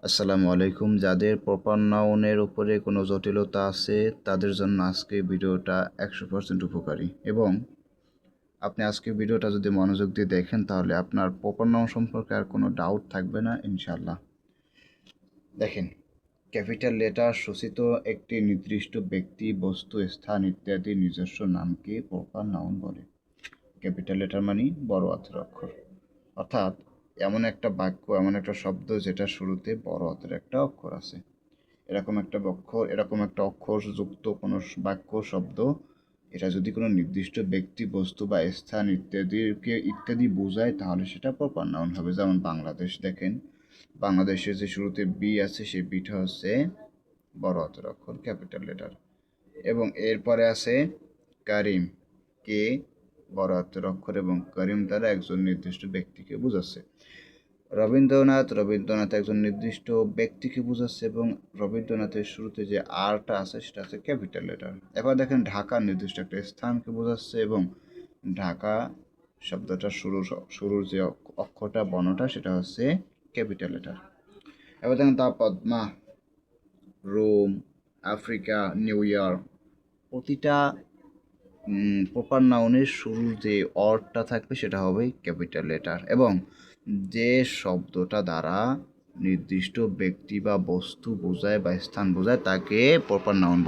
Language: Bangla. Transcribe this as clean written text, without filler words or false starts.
আসসালামু আলাইকুম। যাদের প্রপার নাউনের উপরে কোনো জটিলতা আছে তাদের জন্য আজকে ভিডিওটা 100% উপকারী এবং আপনি আজকে ভিডিওটা যদি মনোযোগ দিয়ে দেখেন তাহলে আপনার প্রপার নাউন সম্পর্কে আর কোনো ডাউট থাকবে না ইনশাআল্লাহ। দেখেন, ক্যাপিটাল লেটার সূচিত একটি নির্দিষ্ট ব্যক্তি, বস্তু, স্থান ইত্যাদি নিজস্ব নামকে প্রপার নাউন বলে। ক্যাপিটাল লেটার মানে বড় হাতের অক্ষর, অর্থাৎ এমন একটা বাক্য, এমন একটা শব্দ যেটা শুরুতে বড় হাতের একটা অক্ষর আছে। এরকম একটা অক্ষর যুক্ত কোনো বাক্য, শব্দ, এটা যদি কোনো নির্দিষ্ট ব্যক্তি, বস্তু বা স্থান ইত্যাদি বোঝায় তাহলে সেটা প্রপার নাউন হবে। যেমন বাংলাদেশ, দেখেন বাংলাদেশের যে শুরুতে বি আছে সেই বিটা হচ্ছে বড় হাতের অক্ষর, ক্যাপিটাল লেটার। এবং এরপরে আছে কারিম, কে বড় হাতের অক্ষর এবং করিম দ্বারা একজন নির্দিষ্ট ব্যক্তিকে বোঝাচ্ছে। রবীন্দ্রনাথ একজন নির্দিষ্ট ব্যক্তিকে বোঝাচ্ছে এবং রবীন্দ্রনাথের শুরুতে যে আরটা আছে সেটা হচ্ছে ক্যাপিটাল লেটার। এবার দেখেন ঢাকা নির্দিষ্ট একটা স্থানকে বোঝাচ্ছে এবং ঢাকা শব্দটা শুরুর যে অক্ষরটা, বর্ণটা, সেটা হচ্ছে ক্যাপিটাল লেটার। এবার দেখেন Padma, Rome, Africa, New York, প্রতিটা প্রপার নাউনের শুরুর যে অর্থটা থাকবে সেটা হবে ক্যাপিটাল লেটার এবং যে শব্দটা দ্বারা নির্দিষ্ট ব্যক্তি বা বস্তু বোঝায় বা স্থান বোঝায় তাকে প্রপার নাউন